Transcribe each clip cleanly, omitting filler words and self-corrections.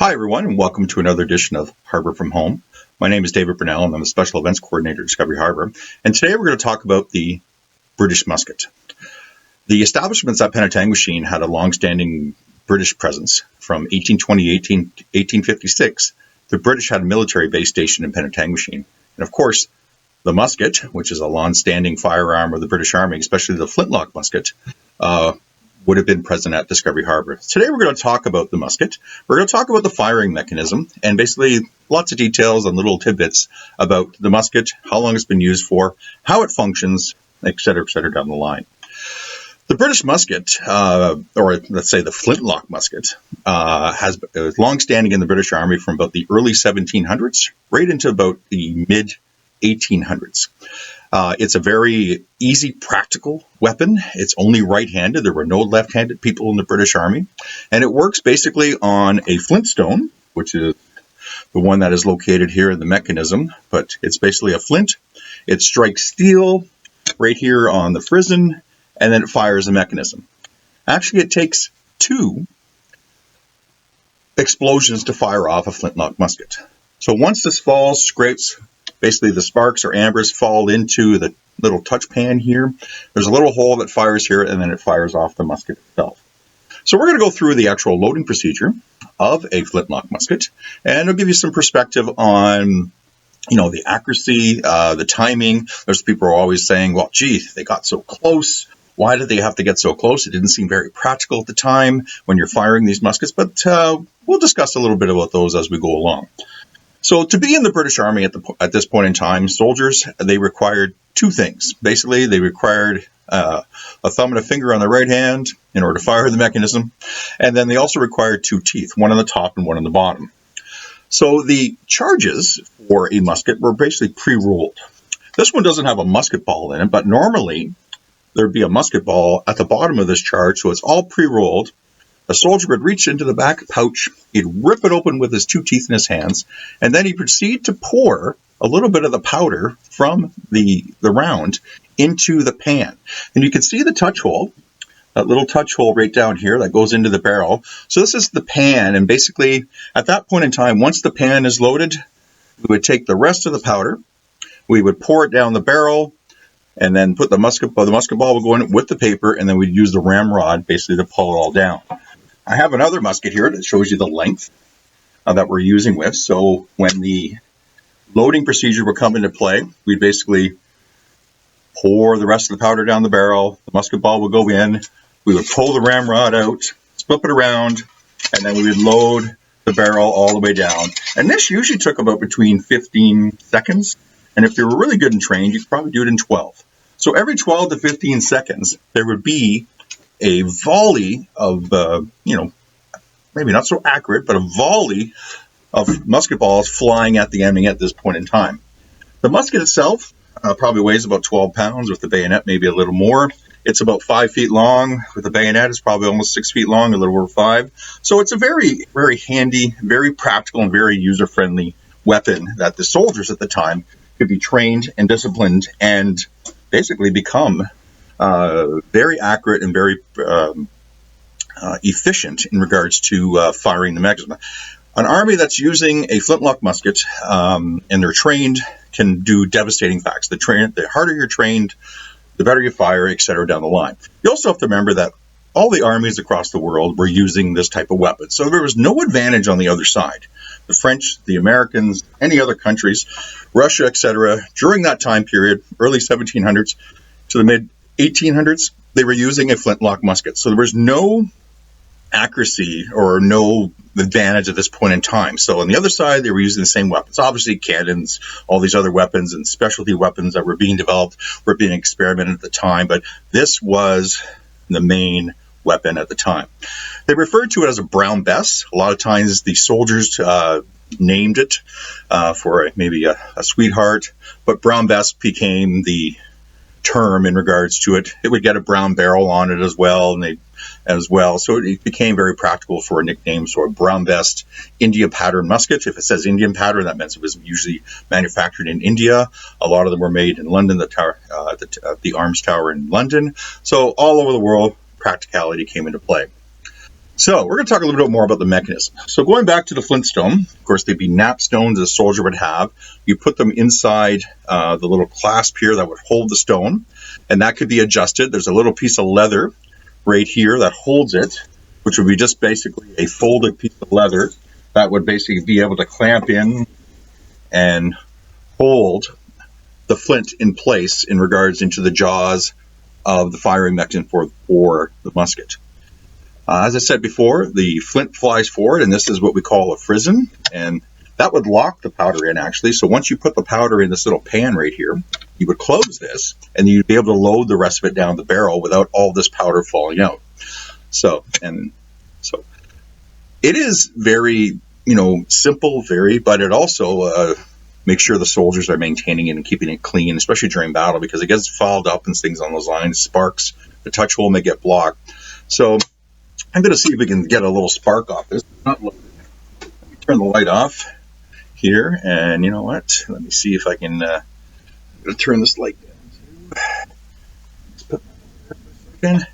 Hi, everyone, and welcome to another edition of Harbour from Home. My name is David Brunel, and I'm a Special Events Coordinator at Discovery Harbour. And today we're going to talk about the British musket. The establishments at Penetanguishene had a long-standing British presence. From 1828 to 1856, the British had a military base station in Penetanguishene. And of course, the musket, which is a long-standing firearm of the British Army, especially the Flintlock musket, would have been present at Discovery Harbour. Today we're going to talk about the musket. We're going to talk about the firing mechanism and basically lots of details and little tidbits about the musket, how long it's been used for, how it functions, et cetera down the line. The British musket, or let's say the Flintlock musket, was long-standing in the British Army from about the early 1700s right into about the mid-1800s. It's a very easy, practical weapon. It's only right-handed. There were no left-handed people in the British Army. And it works basically on a flintstone, which is the one that is located here in the mechanism. But it's basically a flint. It strikes steel right here on the frizzen, and then it fires a mechanism. Actually, it takes 2 explosions to fire off a flintlock musket. So once this falls, scrapes, basically the sparks or ambers fall into the little touch pan here. There's a little hole that fires here, and then it fires off the musket itself. So we're going to go through the actual loading procedure of a flintlock musket, and it'll give you some perspective on, the accuracy, the timing. There's people who are always saying, well, gee, they got so close. Why did they have to get so close? It didn't seem very practical at the time when you're firing these muskets, but we'll discuss a little bit about those as we go along. So to be in the British Army at this point in time, soldiers, they required 2 things. Basically, they required a thumb and a finger on the right hand in order to fire the mechanism. And then they also required 2 teeth, one on the top and one on the bottom. So the charges for a musket were basically pre-rolled. This one doesn't have a musket ball in it, but normally there'd be a musket ball at the bottom of this charge, so it's all pre-rolled. The soldier would reach into the back pouch, he'd rip it open with his 2 teeth in his hands, and then he'd proceed to pour a little bit of the powder from the round into the pan. And you can see the touch hole, that little touch hole right down here that goes into the barrel. So this is the pan, and basically at that point in time, once the pan is loaded, we would take the rest of the powder, we would pour it down the barrel, and then put the musket ball would go in with the paper, and then we'd use the ramrod basically to pull it all down. I have another musket here that shows you the length that we're using with. So when the loading procedure would come into play, we'd basically pour the rest of the powder down the barrel, the musket ball would go in, we would pull the ramrod out, flip it around, and then we would load the barrel all the way down. And this usually took about between 15 seconds. And if they were really good and trained, you could probably do it in 12. So every 12 to 15 seconds, there would be a volley of, maybe not so accurate, but a volley of musket balls flying at the enemy at this point in time. The musket itself probably weighs about 12 pounds, with the bayonet maybe a little more. It's about 5 feet long. With the bayonet, it's probably almost 6 feet long, a little over 5. So it's a very, very handy, very practical, and very user-friendly weapon that the soldiers at the time could be trained and disciplined and basically become very accurate and very efficient in regards to firing the mechanism. An army that's using a flintlock musket and they're trained can do devastating facts. The harder you're trained, the better you fire, etc. down the line. You also have to remember that all the armies across the world were using this type of weapon, so there was no advantage on the other side. The French, the Americans, any other countries, Russia, etc., during that time period, early 1700s to the mid-1800s, they were using a flintlock musket. So there was no accuracy or no advantage at this point in time. So on the other side, they were using the same weapons. Obviously, cannons, all these other weapons and specialty weapons that were being developed were being experimented at the time, but this was the main weapon at the time. They referred to it as a brown bess. A lot of times the soldiers named it for maybe a sweetheart, but brown bess became the term in regards to it. It would get a brown barrel on it as well, so it became very practical for a nickname. So a brown bess India pattern musket. If it says Indian pattern, that means it was usually manufactured in India. A lot of them were made in London, the Arms Tower in London. So all over the world, practicality came into play. So we're going to talk a little bit more about the mechanism. So going back to the flintstone, of course, they'd be napstones a soldier would have. You put them inside the little clasp here that would hold the stone, and that could be adjusted. There's a little piece of leather right here that holds it, which would be just basically a folded piece of leather that would basically be able to clamp in and hold the flint in place in regards into the jaws of the firing mechanism for the musket. As I said before, the flint flies forward, and this is what we call a frizzen, and that would lock the powder in, actually. So once you put the powder in this little pan right here, you would close this, and you'd be able to load the rest of it down the barrel without all this powder falling out. So it is very, simple, but it also makes sure the soldiers are maintaining it and keeping it clean, especially during battle, because it gets fouled up and things on those lines, sparks, the touch hole may get blocked. So I'm going to see if we can get a little spark off this. Not loaded. Let me turn the light off here, and you know what? Let me see if I can turn this light down. Let's put that there for a second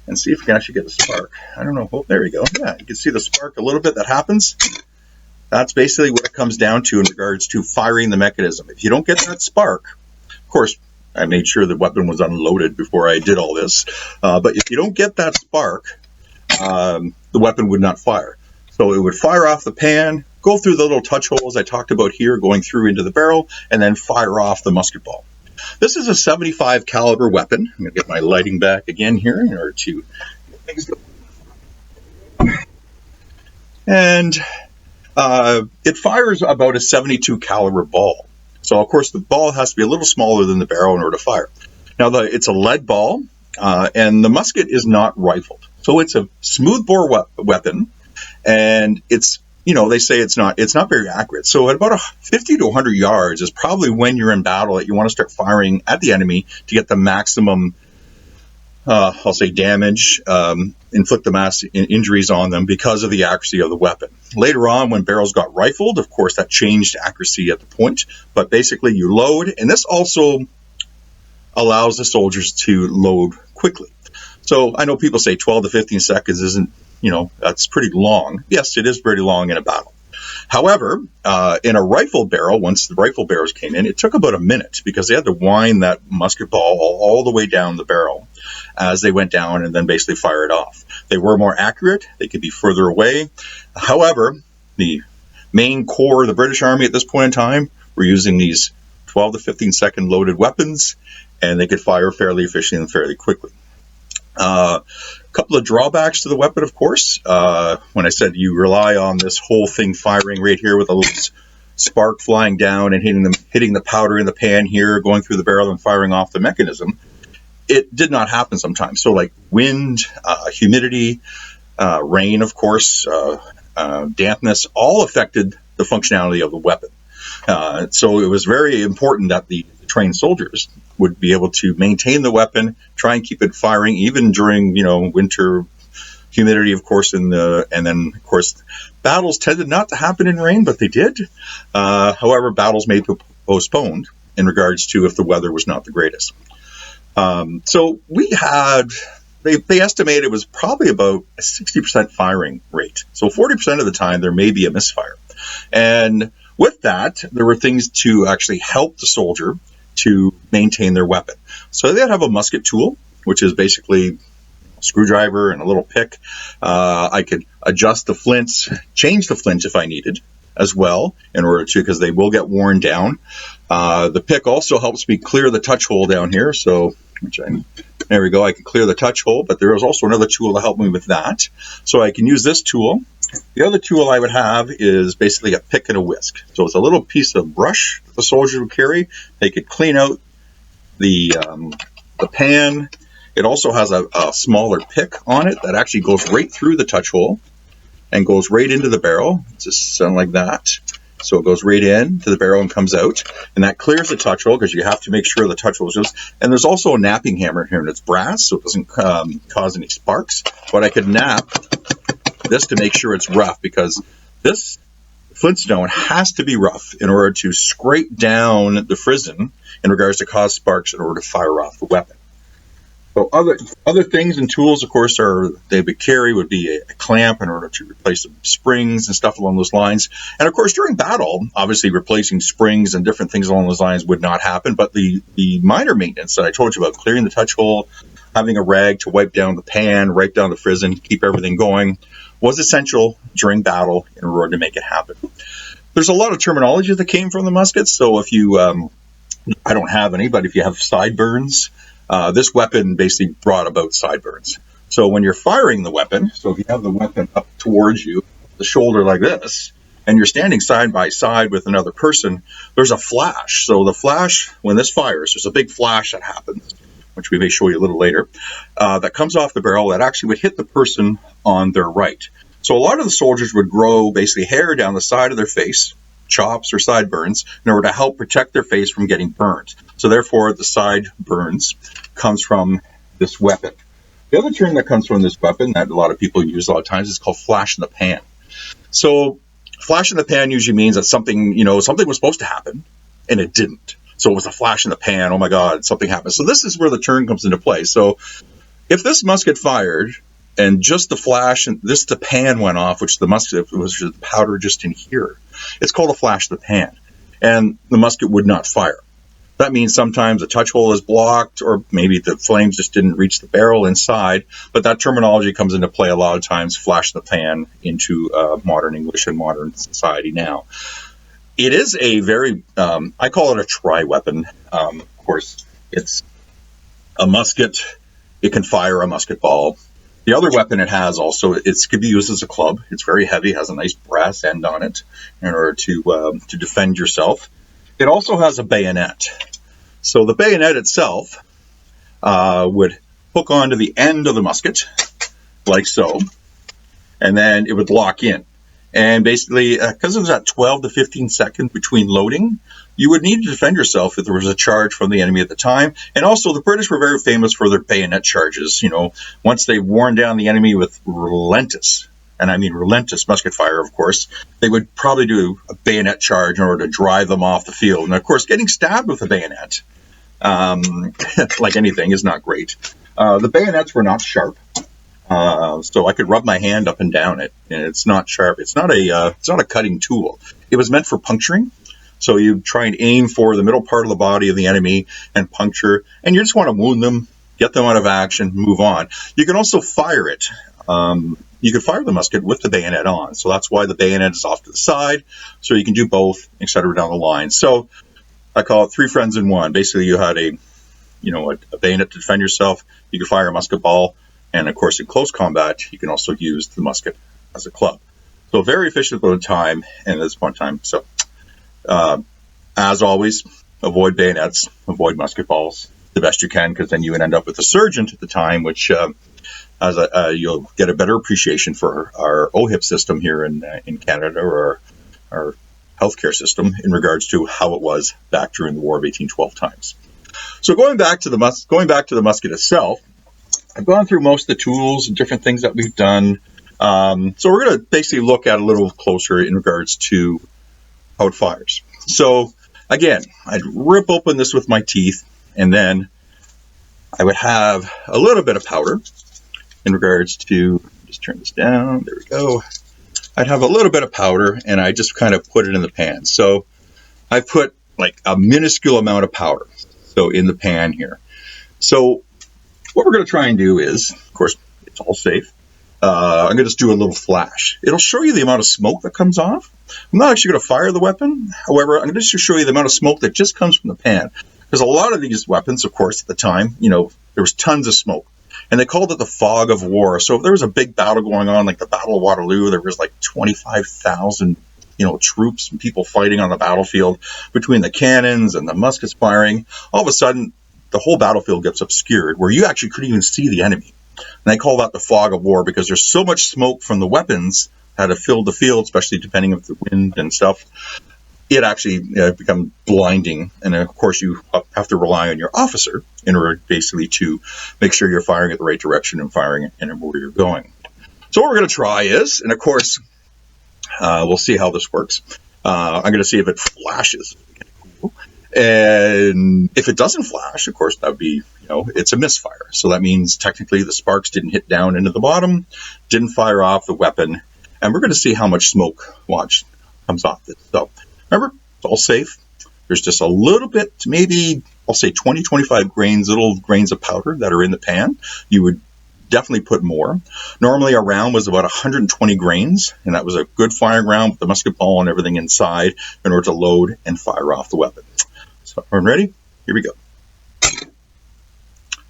and see if we can actually get a spark. I don't know. Oh, there we go. Yeah, you can see the spark a little bit that happens. That's basically what it comes down to in regards to firing the mechanism. If you don't get that spark, of course, I made sure the weapon was unloaded before I did all this, but if you don't get that spark, the weapon would not fire. So it would fire off the pan, go through the little touch holes I talked about here, going through into the barrel, and then fire off the musket ball. This is a 75 caliber weapon. I'm going to get my lighting back again here in order to get things going. And it fires about a 72 caliber ball. So of course the ball has to be a little smaller than the barrel in order to fire. Now it's a lead ball, and the musket is not rifled. So it's a smoothbore weapon, and it's, they say it's not very accurate. So at about 50 to 100 yards is probably when you're in battle that you want to start firing at the enemy to get the maximum, I'll say, damage, inflict the mass injuries on them because of the accuracy of the weapon. Later on, when barrels got rifled, of course, that changed accuracy at the point. But basically, you load, and this also allows the soldiers to load quickly. So I know people say 12 to 15 seconds isn't, that's pretty long. Yes, it is pretty long in a battle. However, in a rifle barrel, once the rifle barrels came in, it took about a minute because they had to wind that musket ball all the way down the barrel as they went down and then basically fire it off. They were more accurate. They could be further away. However, the main core of the British Army at this point in time were using these 12 to 15 second loaded weapons, and they could fire fairly efficiently and fairly quickly. A couple of drawbacks to the weapon, of course. When I said you rely on this whole thing firing right here with a little spark flying down and hitting the powder in the pan here, going through the barrel and firing off the mechanism, it did not happen sometimes. So like wind, humidity, rain, of course, dampness, all affected the functionality of the weapon. So it was very important that the trained soldiers would be able to maintain the weapon, try and keep it firing even during, winter humidity, of course, and then, of course, battles tended not to happen in rain, but they did. However, battles may be postponed in regards to if the weather was not the greatest. So we had, they estimated it was probably about a 60% firing rate. So 40% of the time there may be a misfire. And with that, there were things to actually help the soldier to maintain their weapon. So they'd have a musket tool, which is basically a screwdriver and a little pick. I could adjust the flints, change the flints if I needed as well, in order to, because they will get worn down. The pick also helps me clear the touch hole down here. So, there we go. I can clear the touch hole, but there is also another tool to help me with that. So I can use this tool. The other tool I would have is basically a pick and a whisk. So it's a little piece of brush the soldier would carry. They could clean out the pan. It also has a smaller pick on it that actually goes right through the touch hole and goes right into the barrel. It's just something like that. So it goes right in to the barrel and comes out, and that clears the touch hole because you have to make sure the touch hole is just. And there's also a napping hammer in here, and it's brass, so it doesn't cause any sparks. But I could nap this to make sure it's rough, because this flintstone has to be rough in order to scrape down the frizzen in regards to cause sparks in order to fire off the weapon. So other things and tools, of course, they would carry would be a clamp in order to replace some springs and stuff along those lines. And of course, during battle, obviously replacing springs and different things along those lines would not happen. But the minor maintenance that I told you about, clearing the touch hole, having a rag to wipe down the pan, wipe down the frizzen, keep everything going, was essential during battle in order to make it happen. There's a lot of terminology that came from the muskets. So if you, I don't have any, but if you have sideburns, this weapon basically brought about sideburns. So when you're firing the weapon, so if you have the weapon up towards you, the shoulder like this, and you're standing side by side with another person, there's a flash. So the flash, when this fires, there's a big flash that happens, which we may show you a little later, that comes off the barrel that actually would hit the person on their right. So a lot of the soldiers would grow basically hair down the side of their face, chops or sideburns, in order to help protect their face from getting burned. So therefore, the sideburns comes from this weapon. The other term that comes from this weapon that a lot of people use a lot of times is called flash in the pan. So flash in the pan usually means that something was supposed to happen and it didn't. So it was a flash in the pan. Oh my God, something happened. So this is where the term comes into play. So if this musket fired and just the flash and the pan went off, which the musket was the powder just in here, it's called a flash in the pan, and the musket would not fire. That means sometimes a touch hole is blocked, or maybe the flames just didn't reach the barrel inside, but that terminology comes into play a lot of times, flash in the pan, into modern English and modern society now. It is a very, I call it a tri-weapon. Of course, it's a musket. It can fire a musket ball. The other weapon it has also, it could be used as a club. It's very heavy, has a nice brass end on it in order to defend yourself. It also has a bayonet. So the bayonet itself would hook onto the end of the musket, like so, and then it would lock in. And basically, because of that 12 to 15 seconds between loading, you would need to defend yourself if there was a charge from the enemy at the time. And also, the British were very famous for their bayonet charges. Once they worn down the enemy with relentless, and I mean relentless musket fire, of course, they would probably do a bayonet charge in order to drive them off the field. And of course, getting stabbed with a bayonet, like anything, is not great. The bayonets were not sharp. So I could rub my hand up and down it, and it's not sharp. It's not a cutting tool. It was meant for puncturing. So you try and aim for the middle part of the body of the enemy and puncture, and you just want to wound them, get them out of action, move on. You can also fire it. You can fire the musket with the bayonet on. So that's why the bayonet is off to the side. So you can do both, etc. down the line. So I call it three friends in one. Basically, you had a bayonet to defend yourself. You could fire a musket ball. And of course, in close combat, you can also use the musket as a club. So very efficient at the time and at this point in time. So as always, avoid bayonets, avoid musket balls the best you can, because then you would end up with a sergeant at the time, which you'll get a better appreciation for our OHIP system here in Canada, or our healthcare system, in regards to how it was back during the War of 1812 times. So going back to the musket itself, I've gone through most of the tools and different things that we've done. So we're going to basically look at a little closer in regards to how it fires. So again, I'd rip open this with my teeth, and then I would have a little bit of powder in regards to, just turn this down, there we go. I'd have a little bit of powder, and I just kind of put it in the pan. So I put like a minuscule amount of powder, so in the pan here. So what we're going to try and do is, of course, it's all safe. I'm going to just do a little flash. It'll show you the amount of smoke that comes off. I'm not actually going to fire the weapon. However, I'm going to just show you the amount of smoke that just comes from the pan. Because a lot of these weapons, of course, at the time, there was tons of smoke. And they called it the fog of war. So if there was a big battle going on, like the Battle of Waterloo, there was like 25,000, troops and people fighting on the battlefield between the cannons and the muskets firing. All of a sudden, the whole battlefield gets obscured, where you actually couldn't even see the enemy. And they call that the fog of war, because there's so much smoke from the weapons that have filled the field, especially depending on the wind and stuff. It actually becomes blinding. And of course, you have to rely on your officer in order basically to make sure you're firing at the right direction and firing in where you're going. So what we're going to try is, and of course, we'll see how this works. I'm going to see if it flashes. And if it doesn't flash, of course, that would be, it's a misfire. So that means technically the sparks didn't hit down into the bottom, didn't fire off the weapon, and we're going to see how much smoke, comes off this. So remember, it's all safe. There's just a little bit, maybe I'll say 20, 25 grains, little grains of powder that are in the pan. You would definitely put more. Normally a round was about 120 grains, and that was a good firing round with the musket ball and everything inside in order to load and fire off the weapon. So everyone ready? Here we go.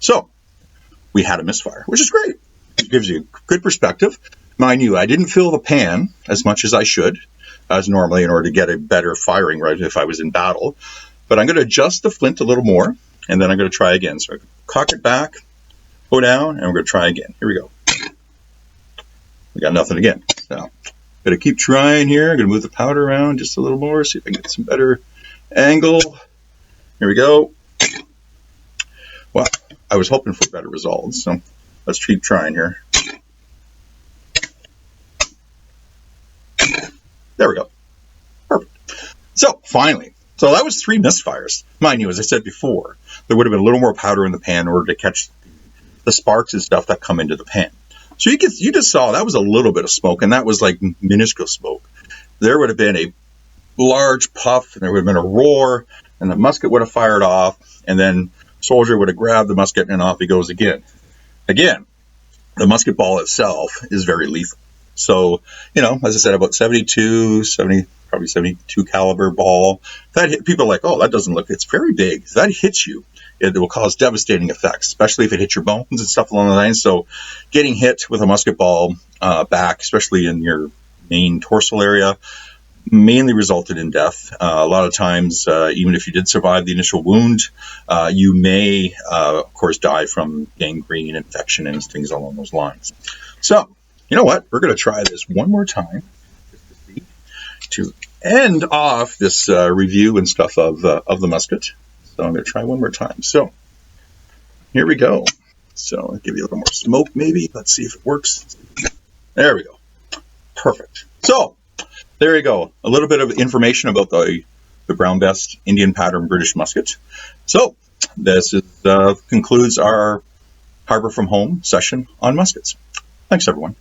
So we had a misfire, which is great. It gives you good perspective. Mind you, I didn't fill the pan as much as I should, as normally, in order to get a better firing right if I was in battle. But I'm going to adjust the flint a little more, and then I'm going to try again. So I cock it back, go down, and we're going to try again. Here we go. We got nothing again. So I'm going to keep trying here. I'm going to move the powder around just a little more, see if I can get some better angle. Here we go. Well, I was hoping for better results, so let's keep trying here. There we go. Perfect. So finally, so that was 3 misfires. Mind you, as I said before, there would have been a little more powder in the pan in order to catch the sparks and stuff that come into the pan. So you just saw that was a little bit of smoke, and that was like minuscule smoke. There would have been a large puff, and there would have been a roar, and the musket would have fired off, and then soldier would have grabbed the musket, and off he goes again. Again, the musket ball itself is very lethal. So, as I said, about 72 caliber ball. That hit, people are like, oh, that doesn't look, it's very big. If that hits you, it will cause devastating effects, especially if it hits your bones and stuff along the line. So getting hit with a musket ball back, especially in your main dorsal area, mainly resulted in death. A lot of times, even if you did survive the initial wound, you may, of course, die from gangrene, infection, and things along those lines. So, you know what? We're going to try this one more time to end off this review and stuff of the musket. So I'm going to try one more time. So here we go. So I'll give you a little more smoke maybe. Let's see if it works. There we go. Perfect. So there you go. A little bit of information about the Brown Bess Indian pattern British musket. So this concludes our Harbour from Home session on muskets. Thanks, everyone.